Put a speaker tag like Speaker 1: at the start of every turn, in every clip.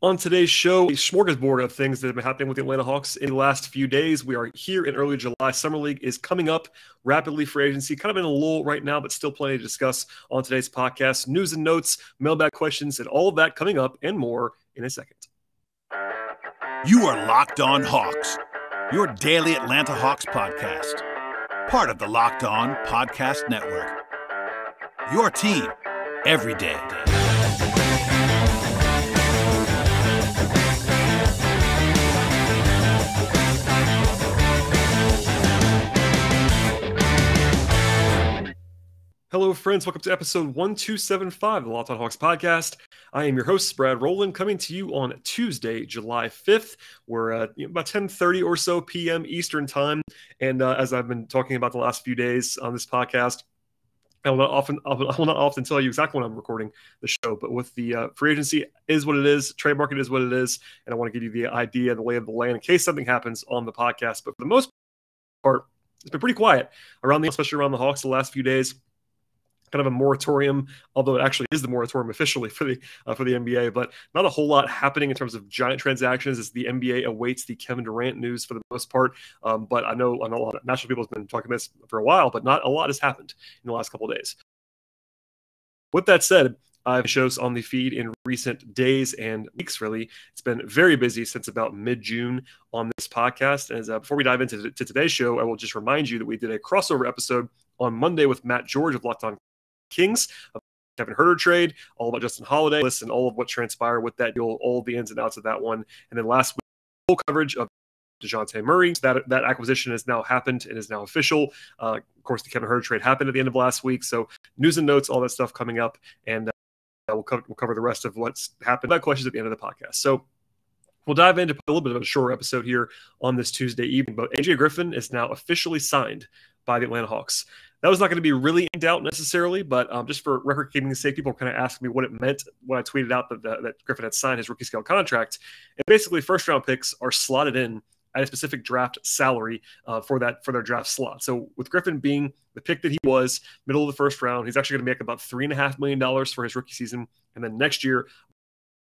Speaker 1: On today's show, a smorgasbord of things that have been happening with the Atlanta Hawks in the last few days. We are here in early July. Summer League is coming up rapidly. Free agency kind of in a lull right now, but still plenty to discuss on today's podcast. News and notes, mailbag questions, and all of that coming up and more in a second.
Speaker 2: You are Locked On Hawks, your daily Atlanta Hawks podcast. Part of the Locked On Podcast Network. Your team every day.
Speaker 1: Hello, friends. Welcome to episode 1275 of the Locked On Hawks podcast. I am your host, Brad Rowland, coming to you on Tuesday, July 5th. We're about 10:30 or so p.m. Eastern time. And as I've been talking about the last few days on this podcast, I will not often tell you exactly when I'm recording the show, but with the free agency is what it is, trade market is what it is, and I want to give you the idea, the lay of the land in case something happens on the podcast. But for the most part, it's been pretty quiet especially around the Hawks the last few days. Kind of a moratorium, although it actually is the moratorium officially for the NBA, but not a whole lot happening in terms of giant transactions as the NBA awaits the Kevin Durant news for the most part. But I know a lot of national people have been talking about this for a while, but not a lot has happened in the last couple of days. With that said, I have shows on the feed in recent days and weeks, really. It's been very busy since about mid-June on this podcast. As before we dive into today's show, I will just remind you that we did a crossover episode on Monday with Matt George of Locked On Kings, Kevin Huerter trade, all about Justin Holiday, and all of what transpired with that deal, all the ins and outs of that one. And then last week, full coverage of DeJounte Murray. So that acquisition has now happened and is now official. Of course, the Kevin Huerter trade happened at the end of last week. So news and notes, all that stuff coming up. And we'll cover the rest of what's happened. That questions at the end of the podcast. So we'll dive into a little bit of a shorter episode here on this Tuesday evening. But AJ Griffin is now officially signed by the Atlanta Hawks. That was not going to be really inked out necessarily, but just for record-keeping sake, people kind of asked me what it meant when I tweeted out that Griffin had signed his rookie scale contract. And basically, first-round picks are slotted in at a specific draft salary for their draft slot. So with Griffin being the pick that he was, middle of the first round, he's actually going to make about $3.5 million for his rookie season. And then next year,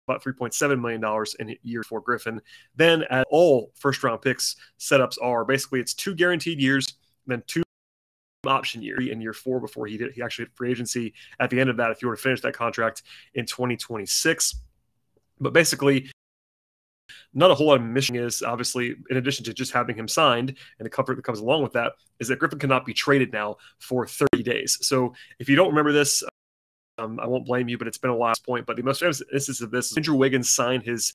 Speaker 1: about $3.7 million in year for Griffin. Then at all first-round picks setups are basically it's 2 guaranteed years, then 2 option year in year 4 before he actually hit free agency at the end of that if you were to finish that contract in 2026. But basically, not a whole lot of mission is obviously, in addition to just having him signed and the comfort that comes along with that, is that Griffin cannot be traded now for 30 days. So if you don't remember this, I won't blame you, but it's been a last point. But the most famous instance of this is Andrew Wiggins signed his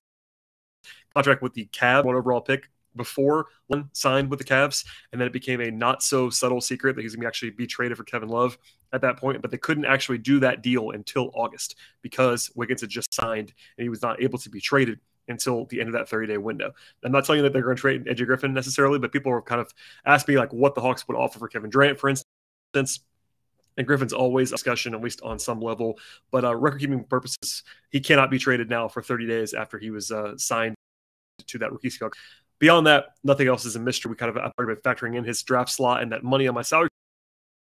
Speaker 1: contract with the Cavs, 1 overall pick, before one signed with the Cavs, and then it became a not so subtle secret that he's going to actually be traded for Kevin Love at that point. But they couldn't actually do that deal until August because Wiggins had just signed and he was not able to be traded until the end of that 30-day window. I'm not telling you that they're going to trade AJ Griffin necessarily, but people are kind of asking me like what the Hawks would offer for Kevin Durant, for instance. And Griffin's always a discussion, at least on some level. But record-keeping purposes, he cannot be traded now for 30 days after he was signed to that rookie scale. Beyond that, nothing else is a mystery. We kind of have been factoring in his draft slot and that money on my salary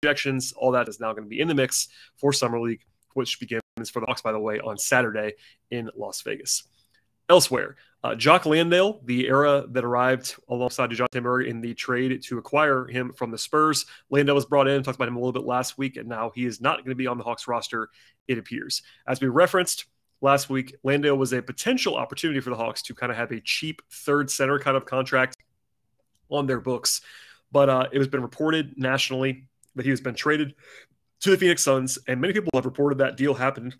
Speaker 1: projections. All that is now going to be in the mix for Summer League, which begins for the Hawks, by the way, on Saturday in Las Vegas. Elsewhere, Jock Landale, the era that arrived alongside DeJounte Murray in the trade to acquire him from the Spurs. Landale was brought in, talked about him a little bit last week, and now he is not going to be on the Hawks roster, it appears. As we referenced last week, Landale was a potential opportunity for the Hawks to kind of have a cheap third center kind of contract on their books. But it has been reported nationally that he has been traded to the Phoenix Suns, and many people have reported that deal happened.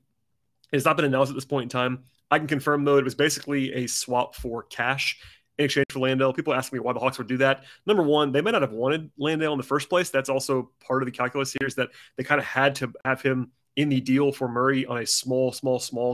Speaker 1: It has not been announced at this point in time. I can confirm, though, it was basically a swap for cash in exchange for Landale. People ask me why the Hawks would do that. Number one, they may not have wanted Landale in the first place. That's also part of the calculus here is that they kind of had to have him in the deal for Murray on a small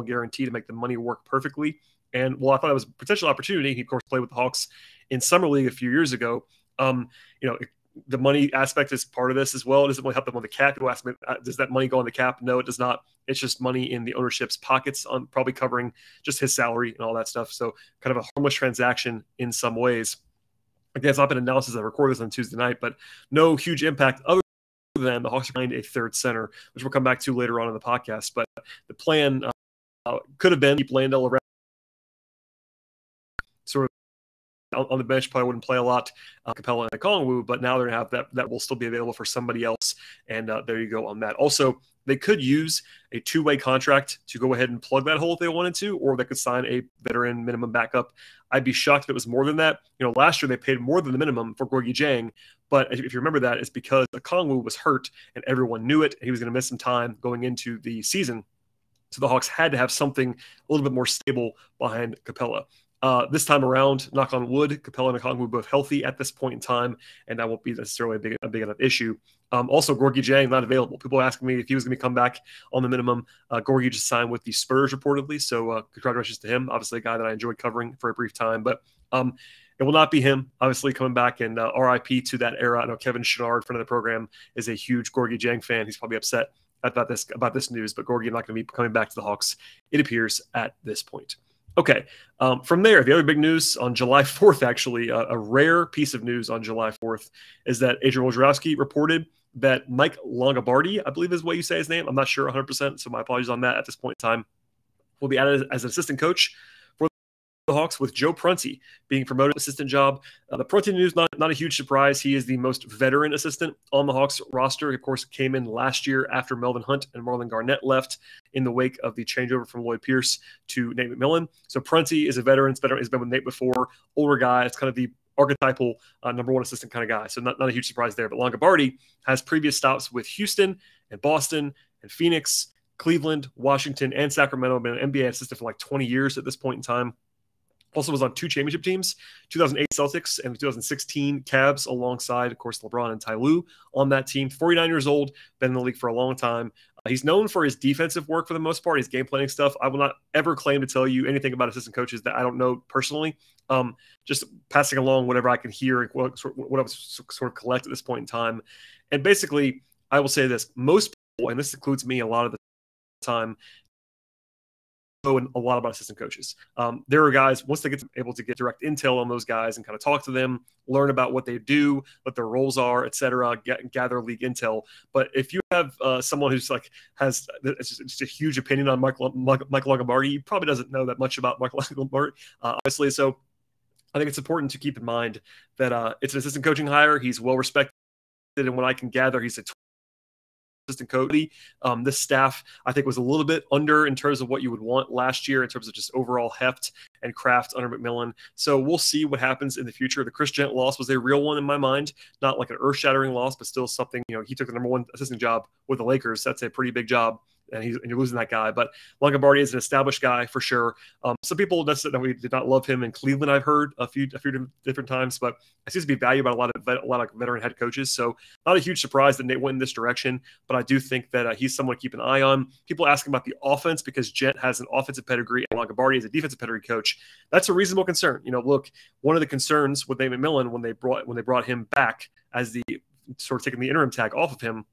Speaker 1: guarantee to make the money work perfectly. And, well, I thought it was a potential opportunity. He, of course, played with the Hawks in Summer League a few years ago. The money aspect is part of this as well. It doesn't really help them on the cap. People ask me, does that money go on the cap? No, it does not. It's just money in the ownership's pockets, on probably covering just his salary and all that stuff. So kind of a harmless transaction in some ways. Again, it's not been announced as I record this on Tuesday night, but no huge impact other than the Hawks are behind a third center, which we'll come back to later on in the podcast. But the plan could have been keep Landale sort of on the bench, probably wouldn't play a lot, Capella and Okongwu, but now they're going to have that will still be available for somebody else. And there you go on that. Also, they could use a two-way contract to go ahead and plug that hole if they wanted to, or they could sign a veteran minimum backup. I'd be shocked if it was more than that. Last year they paid more than the minimum for Gorgui Dieng, but if you remember that, it's because Okongwu was hurt and everyone knew it. And he was going to miss some time going into the season. So the Hawks had to have something a little bit more stable behind Capella. This time around, knock on wood, Capella and Okongwu both healthy at this point in time, and that won't be necessarily a big enough issue. Also, Gorgui Dieng not available. People asking me if he was going to come back on the minimum. Gorgui just signed with the Spurs reportedly, so congratulations to him. Obviously, a guy that I enjoyed covering for a brief time, but it will not be him, obviously, coming back, and RIP to that era. I know Kevin Chenard, friend of the program, is a huge Gorgui Dieng fan. He's probably upset about this news, but Gorgui not going to be coming back to the Hawks, it appears, at this point. Okay, from there, the other big news on July 4th, actually, a rare piece of news on July 4th, is that Adrian Wojnarowski reported that Mike Longobardi, I believe is what you say his name, I'm not sure 100%, so my apologies on that at this point in time, will be added as an assistant coach for the Hawks, with Joe Prunty being promoted to assistant job. The Prunty news, not a huge surprise. He is the most veteran assistant on the Hawks roster. He, of course, came in last year after Melvin Hunt and Marlon Garnett left in the wake of the changeover from Lloyd Pierce to Nate McMillan. So Prunty is a veteran. He's been with Nate before, older guy. It's kind of the archetypal number one assistant kind of guy. So not a huge surprise there. But Longobardi has previous stops with Houston and Boston and Phoenix, Cleveland, Washington, and Sacramento. Been an NBA assistant for like 20 years at this point in time. Also was on two championship teams, 2008 Celtics and 2016 Cavs, alongside, of course, LeBron and Ty Lue on that team. 49 years old, been in the league for a long time. He's known for his defensive work for the most part, his game planning stuff. I will not ever claim to tell you anything about assistant coaches that I don't know personally. Just passing along whatever I can hear and what I was sort of collect at this point in time. And basically, I will say this. Most people, and this includes me a lot of the time, and a lot about assistant coaches. There are guys, once they get able to get direct intel on those guys and kind of talk to them, learn about what they do, what their roles are, etc., gather league intel. But if you have someone who's has just a huge opinion on Mike Longobardi, he probably doesn't know that much about Mike Longobardi, obviously. So I think it's important to keep in mind that it's an assistant coaching hire. He's well respected, and what I can gather, he's a assistant coach. This staff, I think, was a little bit under in terms of what you would want last year in terms of just overall heft and craft under McMillan. So we'll see what happens in the future. The Chris Gent loss was a real one in my mind, not like an earth-shattering loss, but still something. He took the number one assistant job with the Lakers. That's a pretty big job. And you're losing that guy. But Longobardi is an established guy for sure. Some people necessarily did not love him in Cleveland, I've heard a few different times, but it seems to be valued by a lot of veteran head coaches. So not a huge surprise that Nate went in this direction, but I do think that he's someone to keep an eye on. People asking about the offense because Gent has an offensive pedigree and Longobardi is a defensive pedigree coach. That's a reasonable concern. Look, one of the concerns with Nate McMillan when they brought him back as the sort of taking the interim tag off of him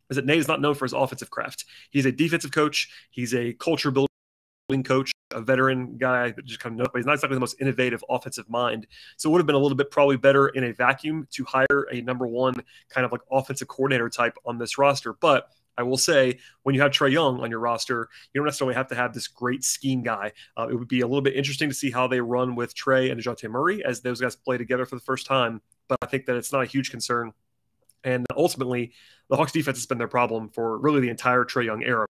Speaker 1: is that Nate is not known for his offensive craft. He's a defensive coach. He's a culture building coach, a veteran guy that just kind of knows, but he's not exactly the most innovative offensive mind. So it would have been a little bit probably better in a vacuum to hire a number one kind of like offensive coordinator type on this roster. But I will say, when you have Trae Young on your roster, you don't necessarily have to have this great scheme guy. It would be a little bit interesting to see how they run with Trae and DeJounte Murray as those guys play together for the first time. But I think that it's not a huge concern. And ultimately, the Hawks defense has been their problem for really the entire Trae Young era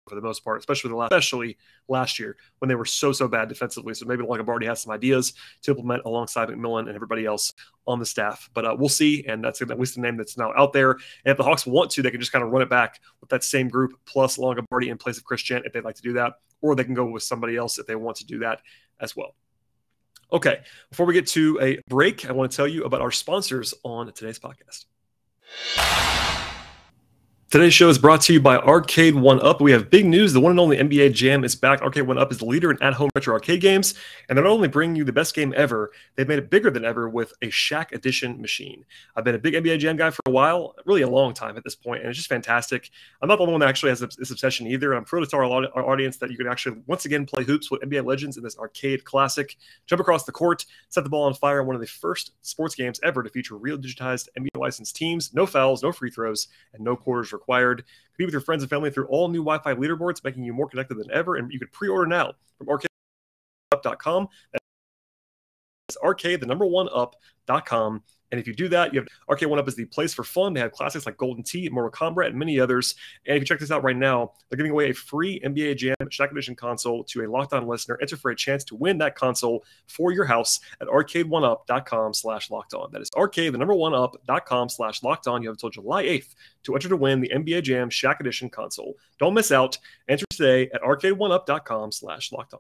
Speaker 1: for the most part, especially last year when they were so bad defensively. So maybe Longobardi has some ideas to implement alongside McMillan and everybody else on the staff. But we'll see, and that's at least the name that's now out there. And if the Hawks want to, they can just kind of run it back with that same group plus Longobardi in place of Chris Gent if they'd like to do that, or they can go with somebody else if they want to do that as well. Okay, before we get to a break, I want to tell you about our sponsors on today's podcast. Today's show is brought to you by Arcade 1UP. We have big news. The one and only NBA Jam is back. Arcade 1UP is the leader in at-home retro arcade games, and they're not only bringing you the best game ever, they've made it bigger than ever with a Shaq Edition machine. I've been a big NBA Jam guy for a while, really a long time at this point, and it's just fantastic. I'm not the only one that actually has this obsession either, and I'm thrilled to tell our audience that you can actually, once again, play hoops with NBA legends in this arcade classic. Jump across the court, set the ball on fire in one of the first sports games ever to feature real digitized NBA licensed teams, no fouls, no free throws, and no quarters required. Be with your friends and family through all new Wi-Fi leaderboards, making you more connected than ever. And you can pre-order now from arcade.com. It's arcade, the number one up.com. And if you do that, you have Arcade 1UP is the place for fun. They have classics like Golden Tee, Mortal Kombat, and many others. And if you check this out right now, they're giving away a free NBA Jam Shaq Edition console to a Locked On listener. Enter for a chance to win that console for your house at arcade1up.com/lockedon. That is arcade, the number one up.com/lockedon. You have until July 8th to enter to win the NBA Jam Shaq Edition console. Don't miss out. Enter today at arcade1up.com/lockedon.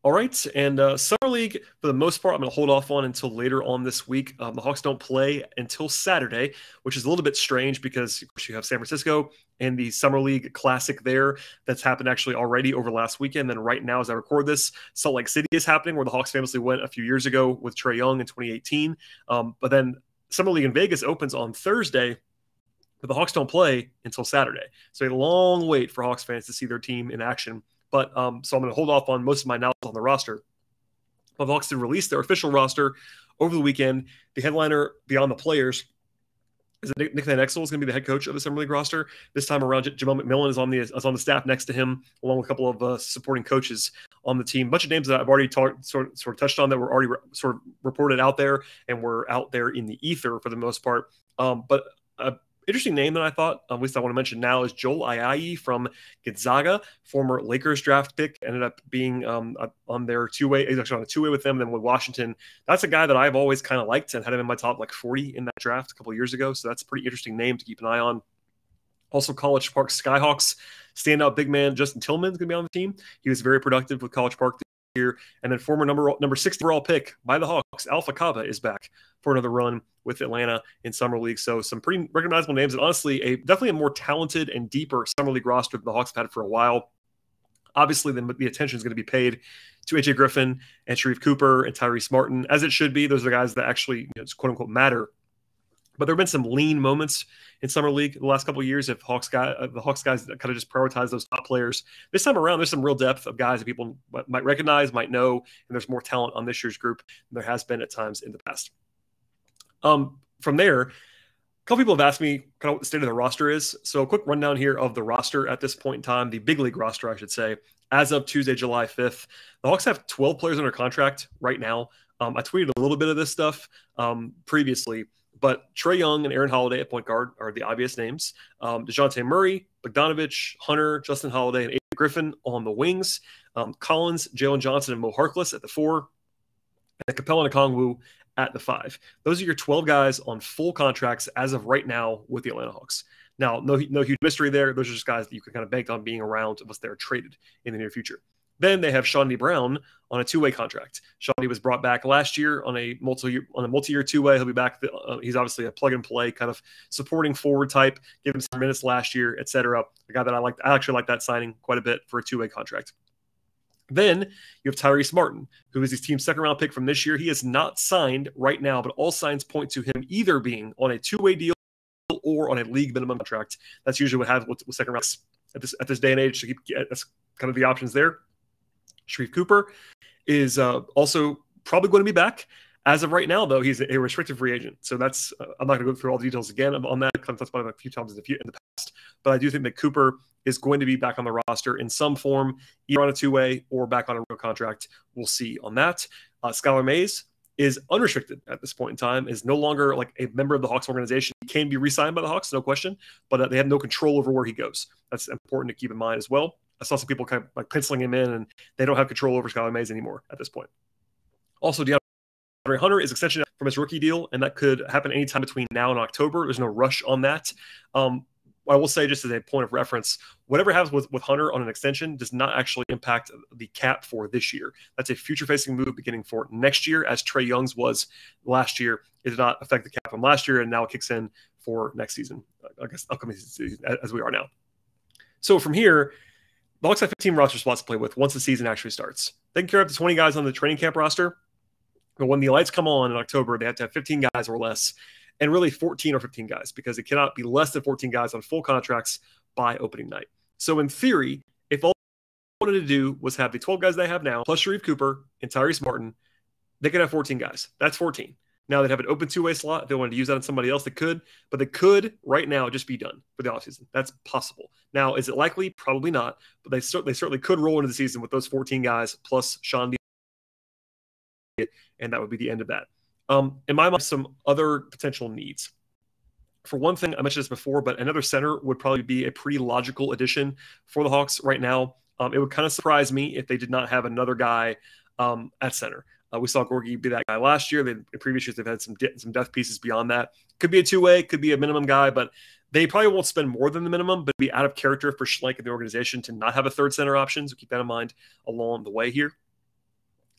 Speaker 1: All right, and Summer League, for the most part, I'm going to hold off on until later on this week. The Hawks don't play until Saturday, which is a little bit strange because of course, you have San Francisco and the Summer League Classic there that's happened actually already over last weekend. Then right now, as I record this, Salt Lake City is happening, where the Hawks famously went a few years ago with Trae Young in 2018. But then Summer League in Vegas opens on Thursday, but the Hawks don't play until Saturday. So a long wait for Hawks fans to see their team in action. But so I'm going to hold off on most of my analysis on the roster. But the Hawks did release their official roster over the weekend. The headliner beyond the players is Nick Van Exel is going to be the head coach of the Summer League roster. This time around, Jamel McMillan is on the staff next to him, along with a couple of supporting coaches on the team. A bunch of names that I've already sort of touched on that were already sort of reported out there and were out there in the ether for the most part. But interesting name that I thought, at least I want to mention now, is Joel Ayayi from Gonzaga, former Lakers draft pick, ended up being on their two-way. He's actually on a two-way with them, then with Washington. That's a guy that I've always kind of liked and had him in my top like 40 in that draft a couple of years ago. So that's a pretty interesting name to keep an eye on. Also, College Park Skyhawks standout big man Justin Tillman is going to be on the team. He was very productive with College Park year. And then former number 60 overall pick by the Hawks, Alpha Kaba, is back for another run with Atlanta in Summer League. So some pretty recognizable names, and honestly, definitely a more talented and deeper Summer League roster than the Hawks have had for a while. Obviously, the attention is going to be paid to AJ Griffin and Sharif Cooper and Tyrese Martin, as it should be. Those are the guys that actually, quote unquote, matter. But there have been some lean moments in Summer League the last couple of years. If the Hawks guys kind of just prioritize those top players. This time around, there's some real depth of guys that people might recognize, might know, and there's more talent on this year's group than there has been at times in the past. From there, a couple people have asked me kind of what the state of the roster is. So a quick rundown here of the roster at this point in time, the big league roster, I should say. As of Tuesday, July 5th, the Hawks have 12 players under contract right now. I tweeted a little bit of this stuff previously. But Trae Young and Aaron Holiday at point guard are the obvious names. DeJounte Murray, Bogdanovich, Hunter, Justin Holiday, and AJ Griffin on the wings. Collins, Jalen Johnson, and Mo Harkless at the 4. And Capella and Okongwu at the 5. Those are your 12 guys on full contracts as of right now with the Atlanta Hawks. Now, no huge mystery there. Those are just guys that you can kind of bank on being around unless they're traded in the near future. Then they have Shawnee Brown on a two-way contract. Shawnee was brought back last year on a multi-year two-way. He'll be back. He's obviously a plug-and-play kind of supporting forward type. Gave him some minutes last year, etc. A guy that I liked. I actually like that signing quite a bit for a two-way contract. Then you have Tyrese Martin, who is his team's second-round pick from this year. He is not signed right now, but all signs point to him either being on a two-way deal or on a league minimum contract. That's usually what happens with second rounds at this day and age. So that's kind of the options there. Sharif Cooper is also probably going to be back. As of right now, though, he's a restricted free agent. So that's I'm not going to go through all the details again on that. I've talked about it a few times in the past. But I do think that Cooper is going to be back on the roster in some form, either on a two-way or back on a real contract. We'll see on that. Skylar Mays is unrestricted at this point in time, is no longer like a member of the Hawks organization. He can be re-signed by the Hawks, no question, but they have no control over where he goes. That's important to keep in mind as well. I saw some people kind of like penciling him in, and they don't have control over Skylar Mays anymore at this point. Also, DeAndre Hunter is extension from his rookie deal, and that could happen anytime between now and October. There's no rush on that. I will say, just as a point of reference, whatever happens with Hunter on an extension does not actually impact the cap for this year. That's a future-facing move beginning for next year, as Trae Young's was last year. It did not affect the cap from last year, and now it kicks in for next season, I guess upcoming season, as we are now. So from here, the Hawks have 15 roster spots to play with once the season actually starts. They can carry up to 20 guys on the training camp roster, but when the lights come on in October, they have to have 15 guys or less, and really 14 or 15 guys, because it cannot be less than 14 guys on full contracts by opening night. So in theory, if all they wanted to do was have the 12 guys they have now, plus Sharif Cooper and Tyrese Martin, they could have 14 guys. That's 14. Now they'd have an open two-way slot. If they wanted to use that on somebody else, they could. But they could, right now, just be done for the offseason. That's possible. Now, is it likely? Probably not. But they certainly could roll into the season with those 14 guys plus Sean and that would be the end of that. In my mind, some other potential needs. For one thing, I mentioned this before, but another center would probably be a pretty logical addition for the Hawks right now. It would kind of surprise me if they did not have another guy at center. We saw Gorgie be that guy last year. In previous years, they've had some depth pieces beyond that. Could be a two-way, could be a minimum guy, but they probably won't spend more than the minimum, but be out of character for Schlenk and the organization to not have a third center option. So keep that in mind along the way here.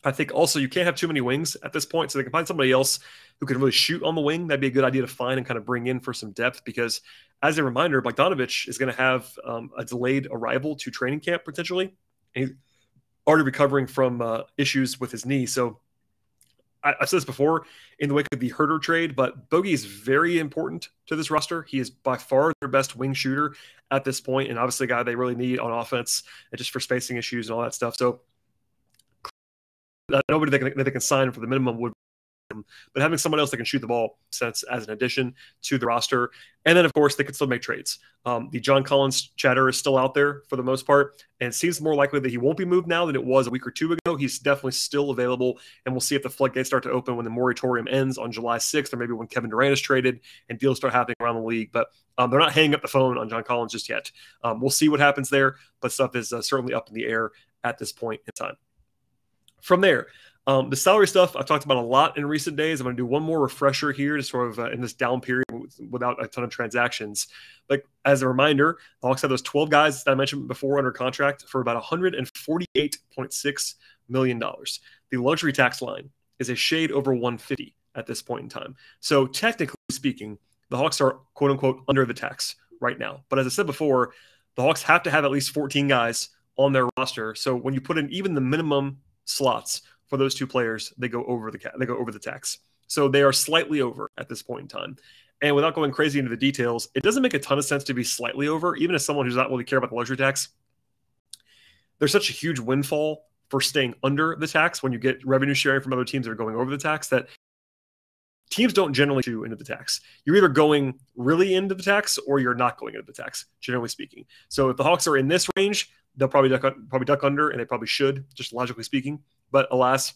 Speaker 1: I think also you can't have too many wings at this point, so they can find somebody else who can really shoot on the wing. That'd be a good idea to find and kind of bring in for some depth, because as a reminder, Bogdanovich is going to have a delayed arrival to training camp potentially. And he's already recovering from issues with his knee. So I've said this before in the wake of the Herter trade, but Bogey is very important to this roster. He is by far their best wing shooter at this point, and obviously a guy they really need on offense and just for spacing issues and all that stuff. So nobody that they can sign for the minimum would, but having someone else that can shoot the ball sense as an addition to the roster. And then, of course, they could still make trades. The John Collins chatter is still out there for the most part, and it seems more likely that he won't be moved now than it was a week or two ago. He's definitely still available, and we'll see if the floodgates start to open when the moratorium ends on July 6th, or maybe when Kevin Durant is traded and deals start happening around the league. But they're not hanging up the phone on John Collins just yet. We'll see what happens there, but stuff is certainly up in the air at this point in time. From there, the salary stuff I've talked about a lot in recent days. I'm going to do one more refresher here to sort of in this down period without a ton of transactions. But as a reminder, the Hawks have those 12 guys that I mentioned before under contract for about $148.6 million. The luxury tax line is a shade over 150 at this point in time. So technically speaking, the Hawks are quote unquote under the tax right now. But as I said before, the Hawks have to have at least 14 guys on their roster. So when you put in even the minimum slots for those two players, they go over the tax. So they are slightly over at this point in time. And without going crazy into the details, it doesn't make a ton of sense to be slightly over, even as someone who's not really care about the luxury tax. There's such a huge windfall for staying under the tax when you get revenue sharing from other teams that are going over the tax that teams don't generally do into the tax. You're either going really into the tax or you're not going into the tax, generally speaking. So if the Hawks are in this range, they'll probably duck under, and they probably should, just logically speaking. But alas,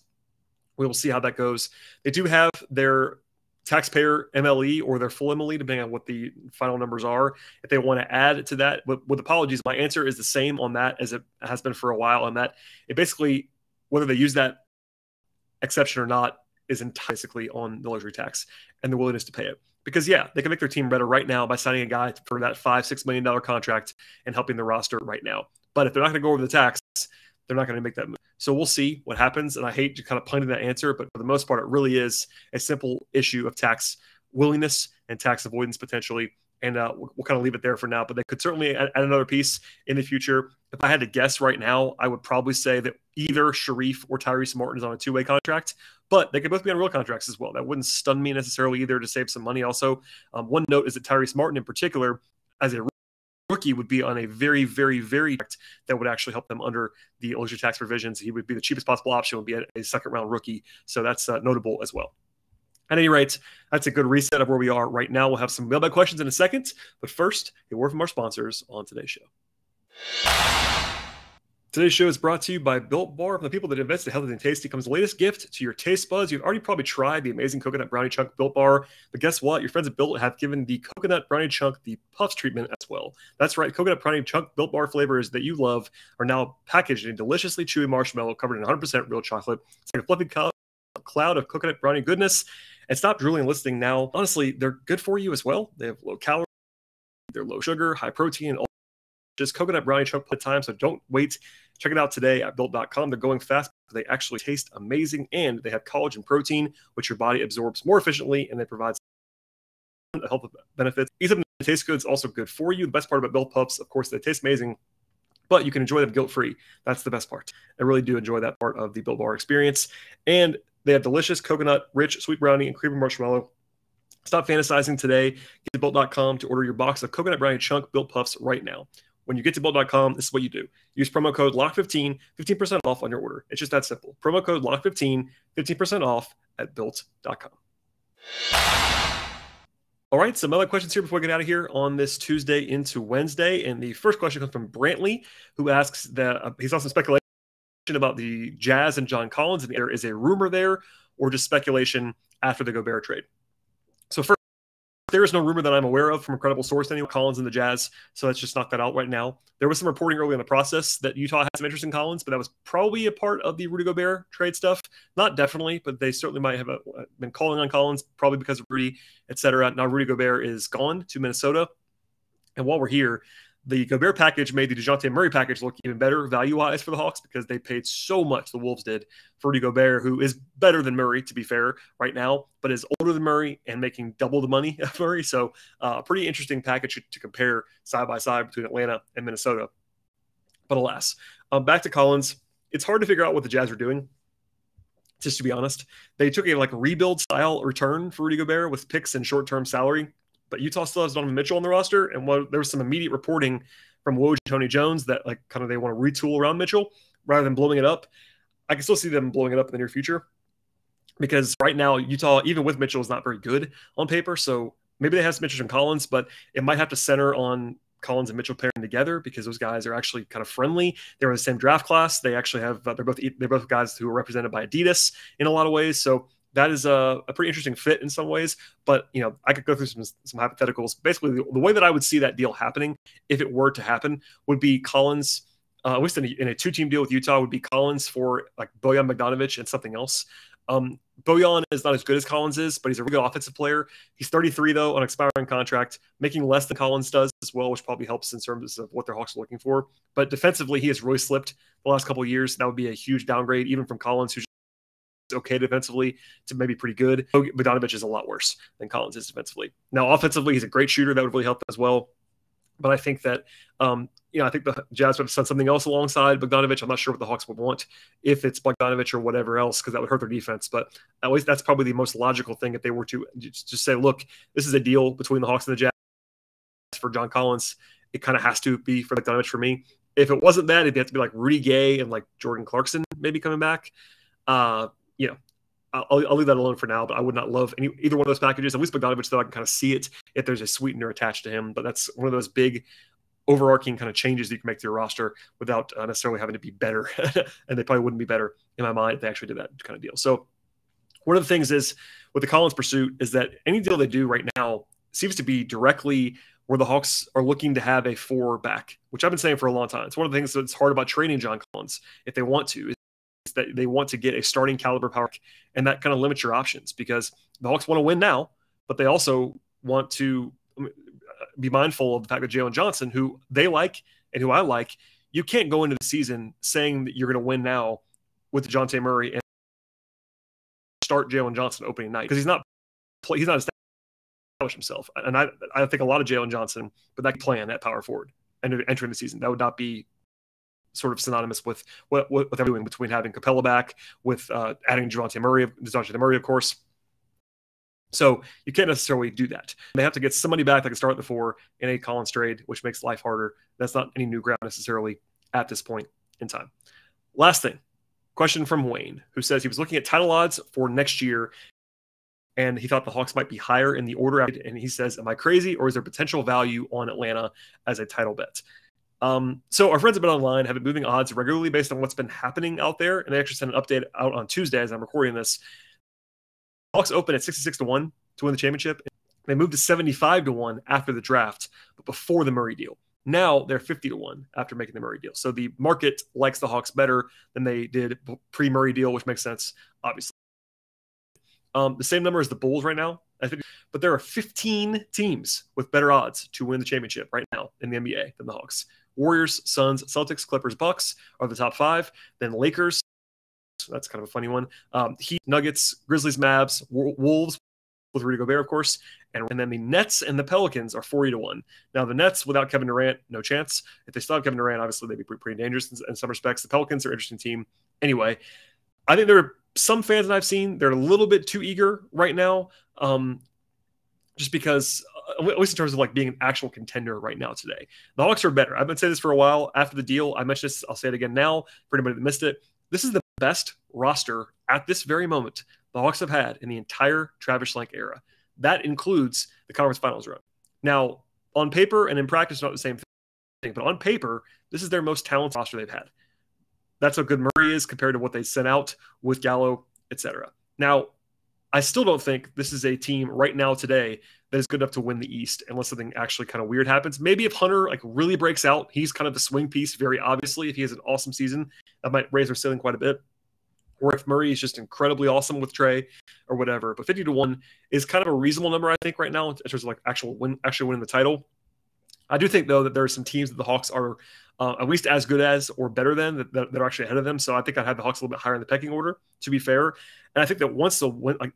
Speaker 1: we will see how that goes. They do have their taxpayer MLE or their full MLE, depending on what the final numbers are. If they want to add to that, with apologies, my answer is the same on that as it has been for a while. On that, it basically, whether they use that exception or not, is basically on the luxury tax and the willingness to pay it. Because, yeah, they can make their team better right now by signing a guy for that $5-6 million contract and helping the roster right now. But if they're not going to go over the tax, they're not going to make that move. So we'll see what happens. And I hate to kind of punting that answer, but for the most part, it really is a simple issue of tax willingness and tax avoidance potentially. And we'll kind of leave it there for now. But they could certainly add another piece in the future. If I had to guess right now, I would probably say that either Sharif or Tyrese Martin is on a two-way contract. But they could both be on real contracts as well. That wouldn't stun me necessarily either, to save some money also. One note is that Tyrese Martin in particular, as a rookie, would be on a very, very, very that would actually help them under the luxury tax provisions. He would be the cheapest possible option, would be a second-round rookie. So that's notable as well. At any rate, that's a good reset of where we are right now. We'll have some mailbag questions in a second. But first, a word from our sponsors on today's show. Today's show is brought to you by Built Bar. From the people that invest in healthy and tasty comes the latest gift to your taste buds. You've already probably tried the amazing coconut brownie chunk Built Bar, but guess what? Your friends at Built have given the coconut brownie chunk the puffs treatment as well. That's right, coconut brownie chunk Built Bar flavors that you love are now packaged in deliciously chewy marshmallow covered in 100% real chocolate. It's like a fluffy cloud of coconut brownie goodness. And stop drooling and listening now. Honestly, they're good for you as well. They have low calories, they're low sugar, high protein, all just coconut brownie chunk at time. So don't wait. Check it out today at built.com. They're going fast. They actually taste amazing, and they have collagen protein, which your body absorbs more efficiently, and they provide health benefits. Ease up and taste good is also good for you. The best part about Built Puffs, of course, they taste amazing, but you can enjoy them guilt-free. That's the best part. I really do enjoy that part of the Built Bar experience. And they have delicious coconut-rich sweet brownie and creamy marshmallow. Stop fantasizing today. Get to built.com to order your box of coconut brownie chunk Built Puffs right now. When you get to built.com, this is what you do. Use promo code LOCK15, 15% off on your order. It's just that simple. Promo code LOCK15, 15% off at built.com. All right, some other questions here before we get out of here on this Tuesday into Wednesday. And the first question comes from Brantley, who asks that he saw some speculation about the Jazz and John Collins, and there is a rumor there. or just speculation after the Gobert trade. So first, there is no rumor that I'm aware of from a credible source anyway, Collins and the Jazz, so let's just knock that out right now. There was some reporting early in the process that Utah had some interest in Collins, but that was probably a part of the Rudy Gobert trade stuff. Not definitely, but they certainly might have been calling on Collins, probably because of Rudy, etc. Now Rudy Gobert is gone to Minnesota. And while we're here, the Gobert package made the DeJounte Murray package look even better value-wise for the Hawks because they paid so much, the Wolves did, for Rudy Gobert, who is better than Murray, to be fair, right now, but is older than Murray and making double the money of Murray. So a pretty interesting package to compare side by side between Atlanta and Minnesota. But alas, back to Collins. It's hard to figure out what the Jazz are doing, just to be honest. They took a rebuild-style return for Rudy Gobert with picks and short-term salary. But Utah still has Donovan Mitchell on the roster, and there was some immediate reporting from Woj and Tony Jones that they want to retool around Mitchell rather than blowing it up. I can still see them blowing it up in the near future because right now Utah, even with Mitchell, is not very good on paper. So maybe they have some interest in Collins, but it might have to center on Collins and Mitchell pairing together because those guys are actually kind of friendly. They're in the same draft class. They actually have they're both guys who are represented by Adidas in a lot of ways. So that is a pretty interesting fit in some ways, but I could go through some hypotheticals. Basically, the way that I would see that deal happening, if it were to happen, would be Collins, at least in a two-team deal with Utah, would be Collins for Bojan Bogdanovic and something else. Bojan is not as good as Collins is, but he's a really good offensive player. He's 33 though, on an expiring contract, making less than Collins does as well, which probably helps in terms of what their Hawks are looking for. But defensively, he has really slipped the last couple of years. That would be a huge downgrade, even from Collins, who's okay defensively to maybe pretty good. Bogdanovic is a lot worse than Collins is defensively. Now, offensively, he's a great shooter. That would really help as well. But I think that, I think the Jazz would have done something else alongside Bogdanovic. I'm not sure what the Hawks would want if it's Bogdanovic or whatever else, because that would hurt their defense. But at least that's probably the most logical thing if they were to just say, look, this is a deal between the Hawks and the Jazz for John Collins. It kind of has to be for Bogdanovic for me. If it wasn't that, it'd have to be Rudy Gay and Jordan Clarkson maybe coming back. I'll leave that alone for now, but I would not love either one of those packages. At least Bogdanovic, though, I can kind of see it if there's a sweetener attached to him. But that's one of those big overarching kind of changes that you can make to your roster without necessarily having to be better. And they probably wouldn't be better in my mind if they actually did that kind of deal. So one of the things is with the Collins pursuit is that any deal they do right now seems to be directly where the Hawks are looking to have a 4 back, which I've been saying for a long time. It's one of the things that's hard about trading John Collins if they want to, is that they want to get a starting caliber power, and that kind of limits your options because the Hawks want to win now, but they also want to be mindful of the fact that Jalen Johnson, who they like and who I like, you can't go into the season saying that you're going to win now with DeJounte Murray and start Jalen Johnson opening night because he's not established himself. And I think a lot of Jalen Johnson, but that plan, that power forward and entering the season, that would not be sort of synonymous with what they're doing between having Capella back, with adding DeJounte Murray, of course. So you can't necessarily do that. They have to get somebody back that can start at the 4 in a Collins trade, which makes life harder. That's not any new ground necessarily at this point in time. Last thing, question from Wayne, who says he was looking at title odds for next year, and he thought the Hawks might be higher in the order. And he says, am I crazy, or is there potential value on Atlanta as a title bet? So our friends at BetOnline have been moving odds regularly based on what's been happening out there. And they actually sent an update out on Tuesday as I'm recording this. Hawks open at 66-1 to win the championship. They moved to 75-1 after the draft, but before the Murray deal. Now they're 50-1 after making the Murray deal. So the market likes the Hawks better than they did pre-Murray deal, which makes sense, obviously. The same number as the Bulls right now, I think, but there are 15 teams with better odds to win the championship right now in the NBA than the Hawks. Warriors, Suns, Celtics, Clippers, Bucks are the top 5. Then Lakers, that's kind of a funny one. Heat, Nuggets, Grizzlies, Mavs, Wolves with Rudy Gobert, of course. And then the Nets and the Pelicans are 40-1. Now, the Nets without Kevin Durant, no chance. If they still have Kevin Durant, obviously they'd be pretty dangerous in some respects. The Pelicans are an interesting team. Anyway, I think there are some fans that I've seen, they're a little bit too eager right now, just because, at least in terms of being an actual contender right now today. The Hawks are better. I've been saying this for a while. After the deal, I mentioned this, I'll say it again now for anybody that missed it. This is the best roster at this very moment the Hawks have had in the entire Travis Schlenk era. That includes the conference finals run. Now, on paper and in practice, not the same thing, but on paper, this is their most talented roster they've had. That's how good Murray is compared to what they sent out with Gallo, etc. Now, I still don't think this is a team right now today that is good enough to win the East unless something actually kind of weird happens. Maybe if Hunter like really breaks out, he's kind of the swing piece, very obviously. If he has an awesome season, that might raise their ceiling quite a bit. Or if Murray is just incredibly awesome with Trey or whatever. But 50-1 is kind of a reasonable number, I think, right now in terms of like actually winning the title. I do think, though, that there are some teams that the Hawks are at least as good as or better than that are actually ahead of them. So I think I'd have the Hawks a little bit higher in the pecking order, to be fair. And I think that once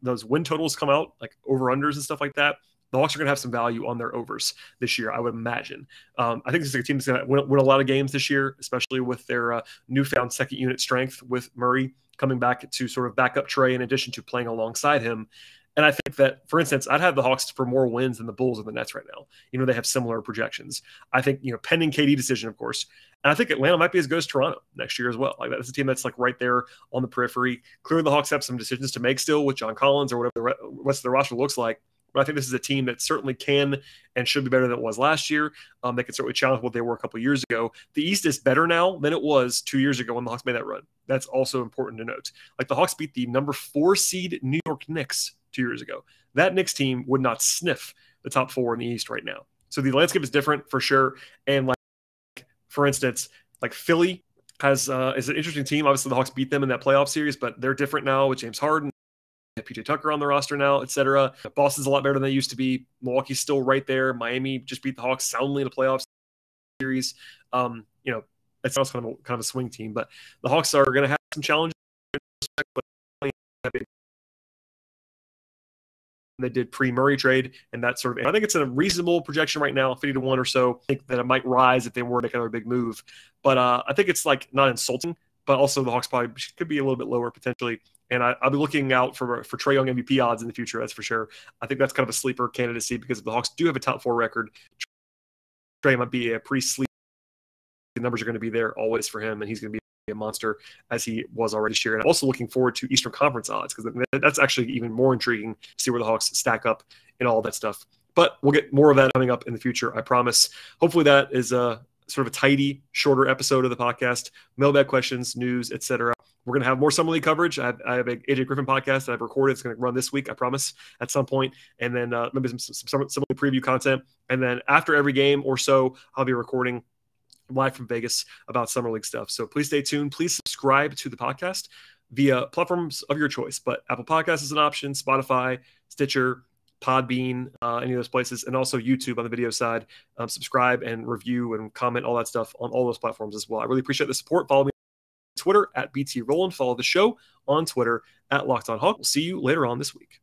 Speaker 1: those win totals come out, like over-unders and stuff like that, the Hawks are going to have some value on their overs this year, I would imagine. I think this is a team that's going to win a lot of games this year, especially with their newfound second unit strength with Murray coming back to sort of back up Trey in addition to playing alongside him. And I think that, for instance, I'd have the Hawks for more wins than the Bulls and the Nets right now. They have similar projections. I think, pending KD decision, of course. And I think Atlanta might be as good as Toronto next year as well. Like that's a team that's like right there on the periphery. Clearly, the Hawks have some decisions to make still with John Collins or whatever the rest of the roster looks like. But I think this is a team that certainly can and should be better than it was last year. They can certainly challenge what they were a couple of years ago. The East is better now than it was 2 years ago when the Hawks made that run. That's also important to note. Like the Hawks beat the number 4 seed New York Knicks 2 years ago. That Knicks team would not sniff the top 4 in the East right now. So the landscape is different for sure. And like, for instance, like Philly is an interesting team. Obviously, the Hawks beat them in that playoff series, but they're different now with James Harden. PJ Tucker on the roster now, etc. Boston's a lot better than they used to be. Milwaukee's still right there. Miami just beat the Hawks soundly in the playoff series. It's also kind of a swing team, but the Hawks are going to have some challenges. They did pre-Murray trade and that sort of. I think it's a reasonable projection right now, 50-1 or so. I think that it might rise if they were to make another big move, but I think it's like not insulting. But also the Hawks probably could be a little bit lower potentially. And I'll be looking out for Trae Young MVP odds in the future, that's for sure. I think that's kind of a sleeper candidacy because if the Hawks do have a top 4 record, Trae might be a pretty sleeper. The numbers are going to be there always for him, and he's going to be a monster as he was already this year. And I'm also looking forward to Eastern Conference odds because that's actually even more intriguing to see where the Hawks stack up and all that stuff. But we'll get more of that coming up in the future, I promise. Hopefully that is sort of a tidy, shorter episode of the podcast. Mailbag questions, news, etc. We're going to have more Summer League coverage. I have a AJ Griffin podcast that I've recorded. It's going to run this week, I promise, at some point. And then maybe some Summer League preview content. And then after every game or so, I'll be recording live from Vegas about Summer League stuff. So please stay tuned. Please subscribe to the podcast via platforms of your choice. But Apple Podcasts is an option, Spotify, Stitcher, Podbean, any of those places, and also YouTube on the video side. Subscribe and review and comment, all that stuff on all those platforms as well. I really appreciate the support. Follow me on Twitter at BT Rowland. Follow the show on Twitter at Locked On Hawk. We'll see you later on this week.